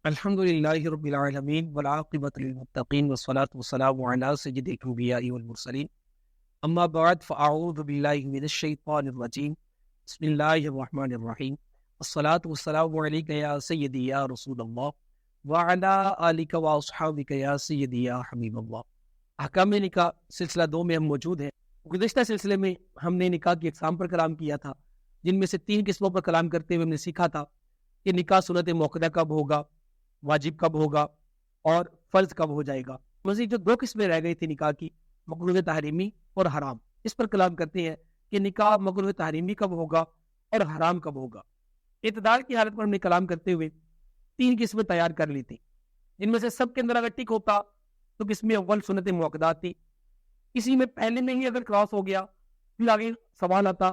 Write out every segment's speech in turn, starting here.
الحمدللہ رب العالمین والعاقبۃ للمتقین والصلاۃ والسلام علی سید الانبیاء والمرسلین اما بعد فاعوذ باللہ من الشیطان الرجیم بسم اللہ الرحمن الرحیم الصلاۃ والسلام علیک یا سیدی یا رسول اللہ وعلی آلک واصحابک یا سیدی یا حبیب اللہ۔ احکام نکاح سلسلہ 2 میں ہم موجود ہیں۔ گزشتہ سلسلے میں ہم نے نکاح کی اقسام پر کلام کیا تھا، جن میں سے 3 قسموں پر کلام کرتے ہوئے ہم نے سیکھا تھا کہ نکاح سنت موقدہ کب ہوگا، واجب کب ہوگا اور فرض کب ہو جائے گا۔ مزید جو 2 قسمیں رہ گئی تھی نکاح کی، مکروہ تحریمی اور حرام، اس پر کلام کرتے ہیں کہ نکاح مکروہ تحریمی کب ہوگا اور حرام کب ہوگا۔ اعتدال کی حالت پر ہم نے کلام کرتے ہوئے 3 قسمیں تیار کر لی تھی، جن میں سے سب کے اندر اگر ٹک ہوتا تو قسم اول سنت موقدات تھی۔ اسی میں پہلے میں ہی اگر کراس ہو گیا پھر آگے سوال آتا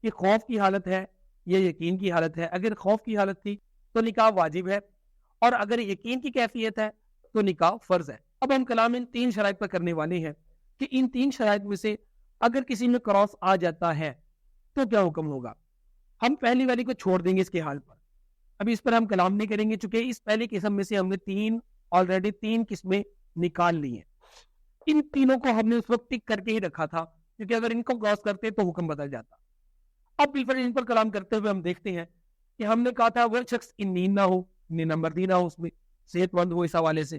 کہ خوف کی حالت ہے یا یقین کی حالت ہے۔ اگر خوف کی حالت تھی تو نکاح واجب ہے، اور اگر یقین کی کیفیت ہے تو نکاح فرض ہے۔ اب ہم کلام ان 3 شرائط پر کرنے والے ہیں کہ ان 3 شرائط میں سے اگر کسی میں کراس آ جاتا ہے تو کیا حکم ہوگا۔ ہم پہلی والی کو چھوڑ دیں گے اس کے حال پر، ابھی اس پر ہم کلام نہیں کریں گے، چونکہ اس پہلی قسم میں سے ہم نے آلریڈی 3 قسمیں نکال لی ہیں۔ ان تینوں کو ہم نے اس وقت ٹک کر کے ہی رکھا تھا، کیونکہ اگر ان کو کراس کرتے تو حکم بدل جاتا۔ اب بالفرض ان پر کلام کرتے ہوئے ہم دیکھتے ہیں کہ ہم نے کہا تھا وہ شخص ان نیند نہ ہو، نمبردی نہ ہو، اس میں صحت مند ہو، اس حوالے سے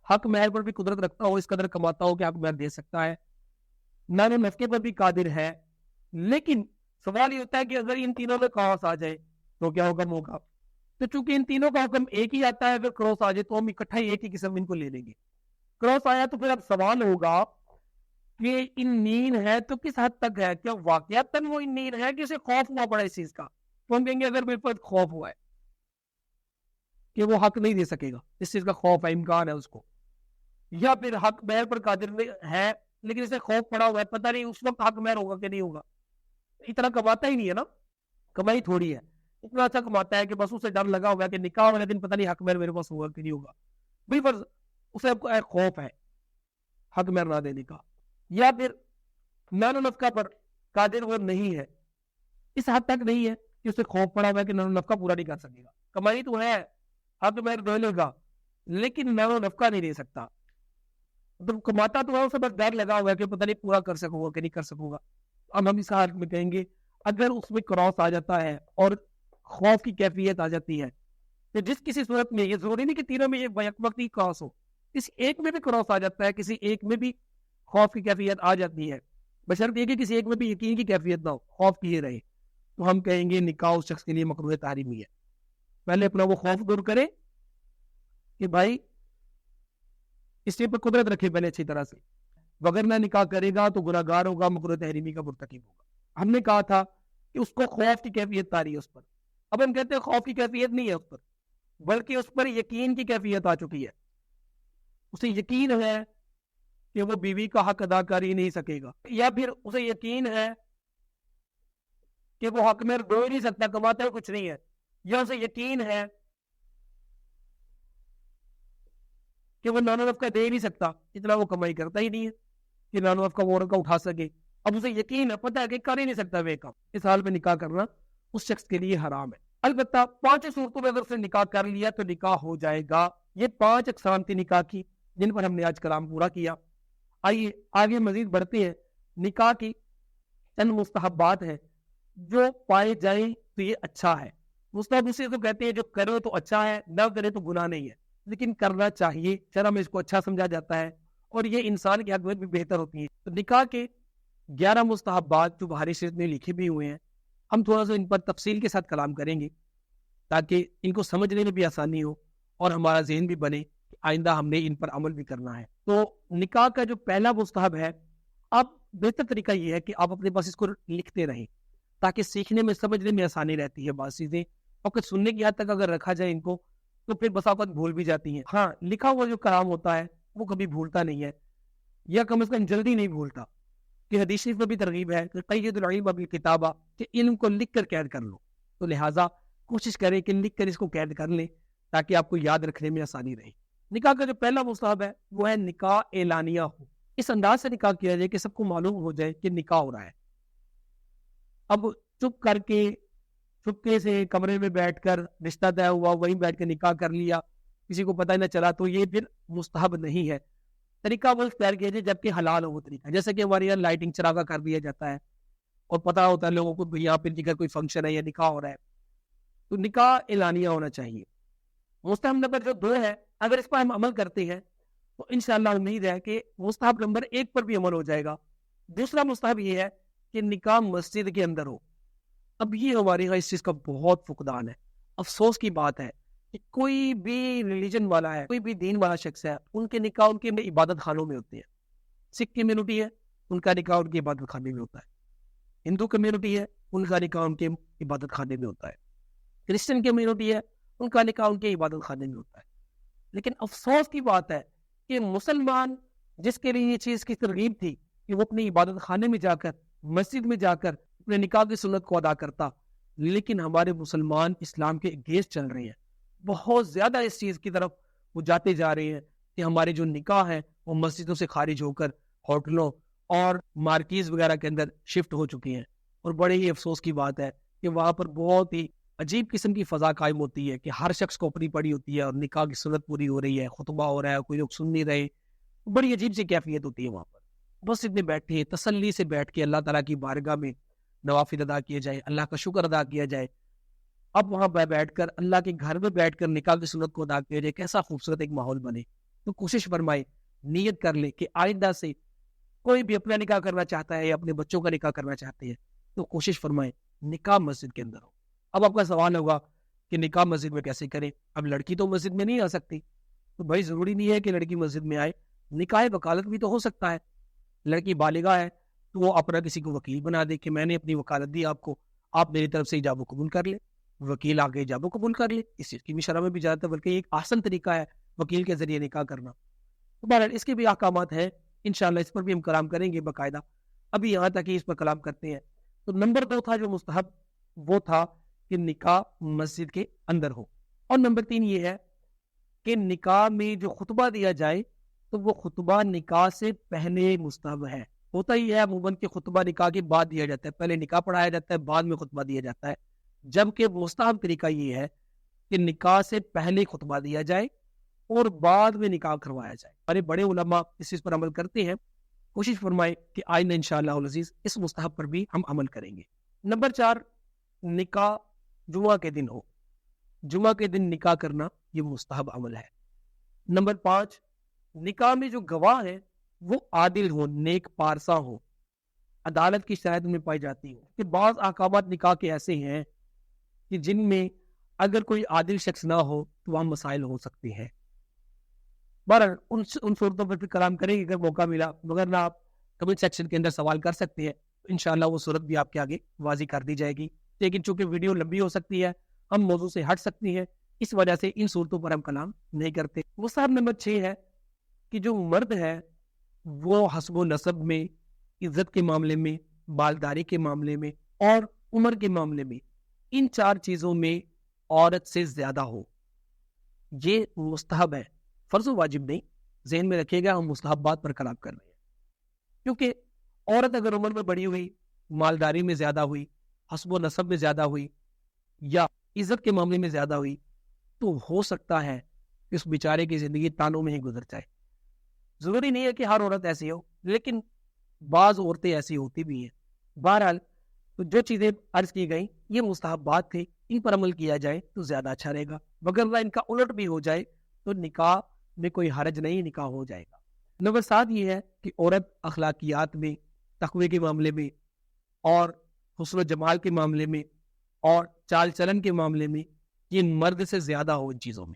حق مہر پر بھی قدرت رکھتا ہو، اس قدر کماتا ہو کہ حق مہر دے سکتا ہے، نان و نفقے پر بھی قادر ہے۔ لیکن سوال یہ ہوتا ہے کہ اگر ان تینوں میں کراس آ جائے تو کیا حکم ہوگا۔ تو چونکہ ان تینوں کا حکم ایک ہی آتا ہے، اگر کراس آ جائے تو ہم اکٹھا ہی ایک ہی قسم ان کو لے لیں گے۔ کراس آیا تو پھر اب سوال ہوگا کہ ان نیند ہے تو کس حد تک ہے، کیا واقعتاً وہ ان نیند ہے کہ اسے خوف ہوا پڑا اس چیز کا، تو ہم کہیں گے اگر میرے پاس خوف ہوا ہے کہ وہ حق نہیں دے سکے گا، اس چیز کا خوف ہے، امکان ہے اس کو، یا پھر حق مہر پر قادر ہے لیکن اسے خوف پڑا ہوا ہے، پتہ نہیں اس وقت حق مہر ہوگا کہ نہیں ہوگا، اتنا کماتا ہی نہیں ہے نا، کمائی تھوڑی ہے، اتنا اچھا کماتا ہے کہ بس اسے ڈر لگا ہوا ہے کہ نکاح والے دن پتہ نہیں حق مہر میرے پاس ہوگا کہ نہیں ہوگا، بالفرض اسے خوف ہے حق مہر نہ دینے کا، یا پھر نان و نفقہ پر قادر وہ نہیں ہے، اس حد تک نہیں ہے کہ اسے خوف پڑا ہوا ہے کہ نان و نفقہ پورا نہیں کر سکے گا، کمائی تو ہے، حق مہر دے لے گا لیکن نان و نفقہ نہیں دے سکتا، تو کماتا تو ہے، اسے بس ڈر لگا ہوا ہے کہ پتہ نہیں پورا کر سکوں گا کہ نہیں کر سکوں گا۔ اب ہم اس حالت میں کہیں گے اگر اس میں کراس آ جاتا ہے اور خوف کی کیفیت آ جاتی ہے تو جس کسی صورت میں، یہ ضروری نہیں کہ تینوں میں یہ بیک وقت ہی کراس ہو، کسی ایک میں بھی کراس آ جاتا ہے، کسی ایک میں بھی خوف کی کیفیت آ جاتی ہے، بشرط یہ کہ کسی ایک میں بھی یقین کی کیفیت نہ ہو، خوف کی رہے، تو ہم کہیں گے نکاح اس شخص کے لیے مکروہ تحریمی ہے۔ پہلے اپنا وہ خوف دور کرے کہ بھائی اس چیز پر قدرت رکھے پہلے اچھی طرح سے، وگر نہ نکاح کرے گا تو گناہ گار ہوگا، مکروہ تحریمی کا مرتکب ہوگا۔ ہم نے کہا تھا کہ اس کو خوف کی کیفیت آ رہی ہے اس پر، اب ہم کہتے ہیں خوف کی کیفیت نہیں ہے اس پر، بلکہ اس پر یقین کی کیفیت آ چکی ہے، اسے یقین ہے کہ وہ بیوی کا حق ادا کر ہی نہیں سکے گا، یا پھر اسے یقین ہے کہ وہ حق مہر دے ہی نہیں سکتا، کماتا ہے کچھ نہیں ہے، یا اسے یقین ہے کہ وہ نان و نفقہ دے نہیں سکتا، اتنا وہ کمائی کرتا ہی نہیں ہے کہ نان و نفقہ وہ کا اٹھا سکے، اب اسے یقین ہے، پتہ ہے کہ کر ہی نہیں سکتا وہ کام، اس حال میں نکاح کرنا اس شخص کے لیے حرام ہے۔ البتہ 5 صورتوں میں اگر اسے نکاح کر لیا تو نکاح ہو جائے گا۔ یہ 5 اقسام تھی نکاح کی جن پر ہم نے آج کلام پورا کیا۔ آئیے آگے مزید بڑھتے ہیں۔ نکاح کی چند مستحبات ہیں جو پائے جائیں تو یہ اچھا ہے۔ مستحب اسے تو کہتے ہیں جو کرو تو اچھا ہے، نہ کرے تو گناہ نہیں ہے، لیکن کرنا چاہیے، شرع میں اس کو اچھا سمجھا جاتا ہے اور یہ انسان کے حق میں بھی بہتر ہوتی ہے۔ تو نکاح کے 11 مستحبات جو بہاری شریعت میں لکھے بھی ہوئے ہیں، ہم تھوڑا سا ان پر تفصیل کے ساتھ کلام کریں گے تاکہ ان کو سمجھنے میں بھی آسانی ہو اور ہمارا ذہن بھی بنے کہ آئندہ ہم نے ان پر عمل بھی کرنا ہے۔ تو نکاح کا جو پہلا مستحب ہے، اب بہتر طریقہ یہ ہے کہ آپ اپنے پاس اس کو لکھتے رہیں تاکہ سیکھنے میں سمجھنے میں آسانی رہتی ہے بعض چیزیں، اور سننے کی حد تک اگر رکھا جائے ان کو تو پھر بسا اوقات بھول بھی جاتی ہیں۔ ہاں، لکھا ہوا جو کلام ہوتا ہے وہ کبھی بھولتا نہیں ہے، یا کم از کم جلدی نہیں بھولتا، کہ حدیث شریف میں بھی ترغیب ہے کہ قید العلم بالکتابہ، کہ علم کو لکھ کر قید کر لو، تو لہٰذا کوشش کریں کہ لکھ کر اس کو قید کر لیں تاکہ آپ کو یاد رکھنے میں آسانی رہے۔ نکاح کا جو پہلا مستحب ہے وہ ہے نکاح اعلانیہ ہو، اس انداز سے نکاح کیا جائے کہ سب کو معلوم ہو جائے کہ نکاح ہو رہا ہے۔ اب چپ کر کے چپکے سے کمرے میں بیٹھ کر رشتہ طے ہوا وہیں بیٹھ کے نکاح کر لیا کسی کو پتہ ہی نہ چلا تو یہ پھر مستحب نہیں ہے. طریقہ وہ اختیار کیا جائے جبکہ حلال ہو وہ طریقہ. جیسے کہ ہمارے یہاں لائٹنگ چراغا کر دیا جاتا ہے اور پتہ ہوتا ہے لوگوں کو یہاں پہ اگر کوئی فنکشن ہے یا نکاح ہو رہا ہے تو نکاح اعلانیہ ہونا چاہیے. مستحب نمبر جو 2 ہے اگر اس پر ہم عمل کرتے ہیں تو انشاءاللہ امید ہے کہ مستحب نمبر 1 پر بھی عمل ہو جائے گا. دوسرا مستحب یہ ہے کہ نکاح مسجد کے اندر ہو. اب یہ ہمارے یہاں اس چیز کا بہت فقدان ہے. افسوس کی بات ہے کہ کوئی بھی ریلیجن والا ہے, کوئی بھی دین والا شخص ہے, ان کے نکاح ان کے عبادت خانوں میں ہوتے ہیں. سکھ کمیونٹی ہے, ان کا نکاح ان کے عبادت خانے میں ہوتا ہے. ہندو کمیونٹی ہے, ان کا نکاح ان کے عبادت خانے میں ہوتا ہے. کرسچن کمیونٹی ہے, ان کا نکاح ان کے عبادت خانے میں ہوتا ہے. لیکن افسوس کی بات ہے کہ مسلمان جس کے لیے یہ چیز کی ترغیب تھی کہ وہ اپنی عبادت خانے میں جا کر, مسجد میں جا کر اپنے نکاح کی سنت کو ادا کرتا, لیکن ہمارے مسلمان اسلام کے اگینسٹ چل رہے ہیں. بہت زیادہ اس چیز کی طرف وہ جاتے جا رہے ہیں کہ ہمارے جو نکاح ہیں وہ مسجدوں سے خارج ہو کر ہوٹلوں اور مارکیز وغیرہ کے اندر شفٹ ہو چکی ہیں. اور بڑے ہی افسوس کی بات ہے کہ وہاں پر بہت ہی عجیب قسم کی فضا قائم ہوتی ہے کہ ہر شخص کو اپنی پڑی ہوتی ہے اور نکاح کی سنت پوری ہو رہی ہے, خطبہ ہو رہا ہے, کوئی لوگ سن نہیں رہے. بڑی عجیب سی کیفیت ہوتی ہے وہاں پر. بس اتنے بیٹھے تسلی سے بیٹھ کے اللہ تعالیٰ کی بارگاہ میں نوافل ادا کیے جائے, اللہ کا شکر ادا کیا جائے. اب وہاں پہ بیٹھ کر اللہ کے گھر میں بیٹھ کر نکاح کی سنت کو ادا کیا جائے, کیسا خوبصورت ایک ماحول بنے. تو کوشش فرمائے, نیت کر لے کہ آئندہ سے کوئی بھی اپنا نکاح کرنا چاہتا ہے یا اپنے بچوں کا نکاح کرنا چاہتے ہیں تو کوشش فرمائے نکاح مسجد کے اندر ہو. اب آپ کا سوال ہوگا کہ نکاح مسجد میں کیسے کریں؟ اب لڑکی تو مسجد میں نہیں آ سکتی, تو بھائی ضروری نہیں ہے کہ لڑکی مسجد میں آئے. نکاح وکالت بھی تو ہو سکتا ہے. لڑکی بالغہ ہے تو وہ اپنا کسی کو وکیل بنا دے کہ میں نے اپنی وکالت دی آپ کو, آپ میری طرف سے ایجاب و قبول کر لیں. وکیل آگے ایجاب و قبول کر لے. اس چیز کی بھی شرح میں بھی جاتا ہے, بلکہ ایک آسان طریقہ ہے وکیل کے ذریعے نکاح کرنا. تو بہرحال اس کے بھی احکامات ہیں, انشاءاللہ اس پر بھی ہم کلام کریں گے باقاعدہ. ابھی یہاں تک ہی اس پر کلام کرتے ہیں. تو نمبر 2 تھا جو مستحب, وہ تھا کہ نکاح مسجد کے اندر ہو. اور نمبر 3 یہ ہے کہ نکاح میں جو خطبہ دیا جائے تو وہ خطبہ نکاح سے پہلے مستحب ہے. ہوتا ہی ہے عموماً کہ خطبہ نکاح کے بعد دیا جاتا ہے, پہلے نکاح پڑھایا جاتا ہے, بعد میں خطبہ دیا جاتا ہے. جبکہ مستحب طریقہ یہ ہے کہ نکاح سے پہلے خطبہ دیا جائے اور بعد میں نکاح کروایا جائے. ہمارے بڑے علماء اس چیز پر عمل کرتے ہیں. کوشش فرمائے کہ آئندہ انشاءاللہ العزیز اس مستحب پر بھی ہم عمل کریں گے. نمبر 4, نکاح جمعہ کے دن ہو. جمعہ کے دن نکاح کرنا یہ مستحب عمل ہے. نمبر 5, نکاح میں جو گواہ ہے وہ عادل ہو, نیک پارسا ہو, عدالت کی شرائط میں پائی جاتی ہو. کہ بعض احکامات نکاح کے ایسے ہیں کہ جن میں اگر کوئی عادل شخص نہ ہو تو وہاں مسائل ہو سکتے ہیں. بہرحال ان صورتوں پر بھی کلام کریں گے اگر موقع ملا, مگر نہ آپ کمنٹ سیکشن کے اندر سوال کر سکتے ہیں, انشاءاللہ وہ صورت بھی آپ کے آگے واضح کر دی جائے گی. لیکن چونکہ ویڈیو لمبی ہو سکتی ہے, ہم موضوع سے ہٹ سکتی ہیں, اس وجہ سے ان صورتوں پر ہم کلام نہیں کرتے. مستحب نمبر 6 ہے کہ جو مرد ہے وہ حسب و نسب میں, عزت کے معاملے میں, بالداری کے معاملے میں اور عمر کے معاملے میں, ان 4 چیزوں میں عورت سے زیادہ ہو. یہ مستحب ہے, فرض و واجب نہیں. ذہن میں رکھیے گا ہم مستحبات پر کلام کر رہے ہیں. کیونکہ عورت اگر عمر میں بڑی ہوئی, مالداری میں زیادہ ہوئی, حسب و نسب میں زیادہ ہوئی یا عزت کے معاملے میں زیادہ ہوئی تو ہو سکتا ہے کہ اس بیچارے کی زندگی تانوں میں ہی گزر جائے. ضروری نہیں ہے کہ ہر عورت ایسی ہو, لیکن بعض عورتیں ایسی ہوتی بھی ہیں. بہرحال تو جو چیزیں عرض کی گئیں یہ مستحبات تھے, ان پر عمل کیا جائے تو زیادہ اچھا رہے گا. مگر ان کا الٹ بھی ہو جائے تو نکاح میں کوئی حرج نہیں, نکاح ہو جائے گا. نمبر 7 یہ ہے کہ عورت اخلاقیات میں, تقوی کے معاملے میں اور حسن و جمال کے معاملے میں اور چال چلن کے معاملے میں یہ مرد سے زیادہ ہو ان چیزوں میں.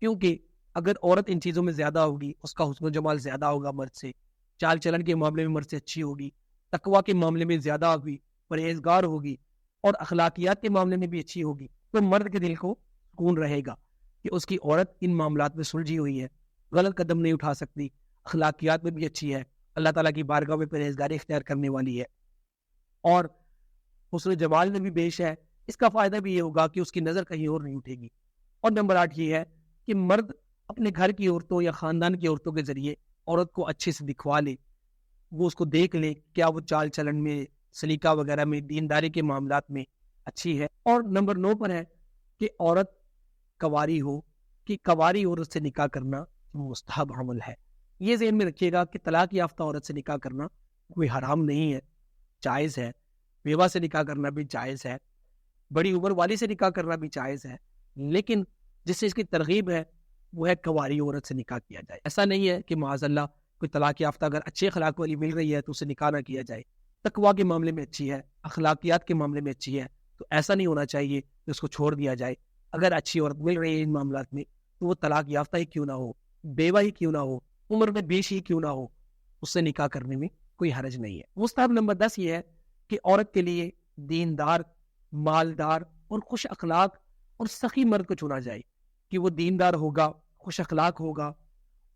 کیونکہ اگر عورت ان چیزوں میں زیادہ ہوگی, اس کا حسن و جمال زیادہ ہوگا مرد سے, چال چلن کے معاملے میں مرد سے اچھی ہوگی, تقوی کے معاملے میں زیادہ ہوگی, پرہیزگار ہوگی اور اخلاقیات کے معاملے میں بھی اچھی ہوگی, تو مرد کے دل کو سکون رہے گا کہ اس کی عورت ان معاملات میں سلجھی ہوئی ہے, غلط قدم نہیں اٹھا سکتی, اخلاقیات میں بھی اچھی ہے, اللہ تعالیٰ کی بارگاہ میں پرہیزگاری اختیار کرنے والی ہے اور حسن جمال میں بھی بیش ہے. اس کا فائدہ بھی یہ ہوگا کہ اس کی نظر کہیں اور نہیں اٹھے گی. اور نمبر 8 یہ ہے کہ مرد اپنے گھر کی عورتوں یا خاندان کی عورتوں کے ذریعے عورت کو اچھے سے دکھوا لے, وہ اس کو دیکھ لے کیا وہ چال چلن میں, سلیقہ وغیرہ میں, دینداری کے معاملات میں اچھی ہے. اور نمبر 9 پر ہے کہ عورت کنواری ہو, کہ کنواری عورت سے نکاح کرنا مستحب عمل ہے. یہ ذہن میں رکھیے گا کہ طلاق یافتہ عورت سے نکاح کرنا کوئی حرام نہیں ہے، جائز ہے. بیوہ سے نکاح کرنا بھی جائز ہے، بڑی عمر والی سے نکاح کرنا بھی جائز ہے، لیکن جس سے اس کی ترغیب ہے وہ ہے کنواری عورت سے نکاح کیا جائے. ایسا نہیں ہے کہ معاذ اللہ کوئی طلاق یافتہ اگر اچھے اخلاق والی مل رہی ہے تو اسے نکاح نہ کیا جائے. تقویٰ کے معاملے میں اچھی ہے، اخلاقیات کے معاملے میں اچھی ہے، تو ایسا نہیں ہونا چاہیے کہ اس کو چھوڑ دیا جائے. اگر اچھی عورت مل رہی ہے ان معاملات میں تو وہ طلاق یافتہ ہی کیوں نہ ہو، بیوہ ہی کیوں نہ ہو، عمر میں بیش ہی کیوں نہ ہو، اس سے نکاح کرنے میں کوئی حرج نہیں ہے. مستحب نمبر 10 یہ ہے کہ عورت کے لیے دیندار، مالدار اور خوش اخلاق اور سخی مرد کو چنا جائے. کہ وہ دیندار ہوگا، خوش اخلاق ہوگا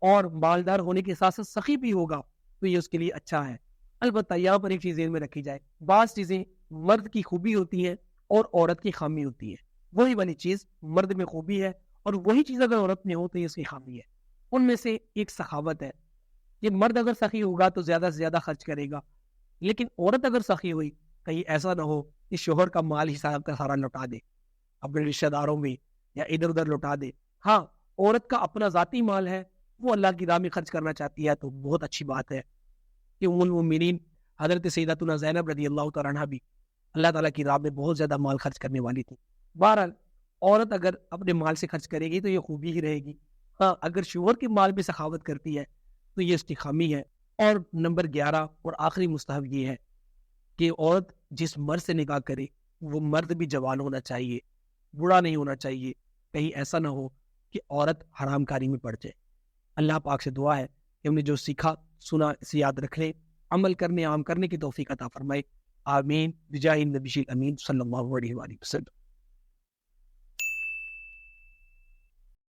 اور مالدار ہونے کے ساتھ ساتھ سخی بھی ہوگا تو یہ اس کے لیے اچھا ہے. البتہ یہاں پر ایک چیز ذہن میں رکھی جائے، بعض چیزیں مرد کی خوبی ہوتی ہیں اور عورت کی خامی ہوتی ہے. وہی والی چیز مرد میں خوبی ہے اور وہی چیز اگر عورت میں ہو تو یہ اس کی خامی ہے. ان میں سے ایک سخاوت ہے. یہ مرد اگر سخی ہوگا تو زیادہ سے زیادہ خرچ کرے گا، لیکن عورت اگر سخی ہوئی کہیں ایسا نہ ہو کہ شوہر کا مال حساب کا سارا لوٹا دے اپنے رشتہ داروں میں یا ادھر ادھر لوٹا دے. ہاں، عورت کا اپنا ذاتی مال ہے، وہ اللہ کی راہ میں خرچ کرنا چاہتی ہے تو بہت اچھی بات ہے کہ ام المؤمنین حضرت سیدتنا زینب رضی اللہ تعالیٰ عنہا بھی اللہ تعالیٰ کی راہ میں بہت زیادہ مال خرچ کرنے والی تھی. بہرحال عورت اگر اپنے مال سے خرچ کرے گی تو یہ خوبی ہی رہے گی. ہاں، اگر شوہر کے مال میں سخاوت کرتی ہے تو یہ اس کی خامی ہے. اور نمبر 11 اور آخری مستحب یہ ہے کہ عورت جس مرد سے نکاح کرے وہ مرد بھی جوان ہونا چاہیے، بوڑھا نہیں ہونا چاہیے. کہیں ایسا نہ ہو کہ عورت حرام کاری میں پڑ جائے. اللہ پاک سے دعا ہے کہ ہم نے جو سیکھا سنا اسے یاد رکھ لیں، عمل کرنے عام کرنے کی توفیق عطا فرمائے. آمین بجاہ النبی الامین صلی اللہ علیہ وآلہ وسلم.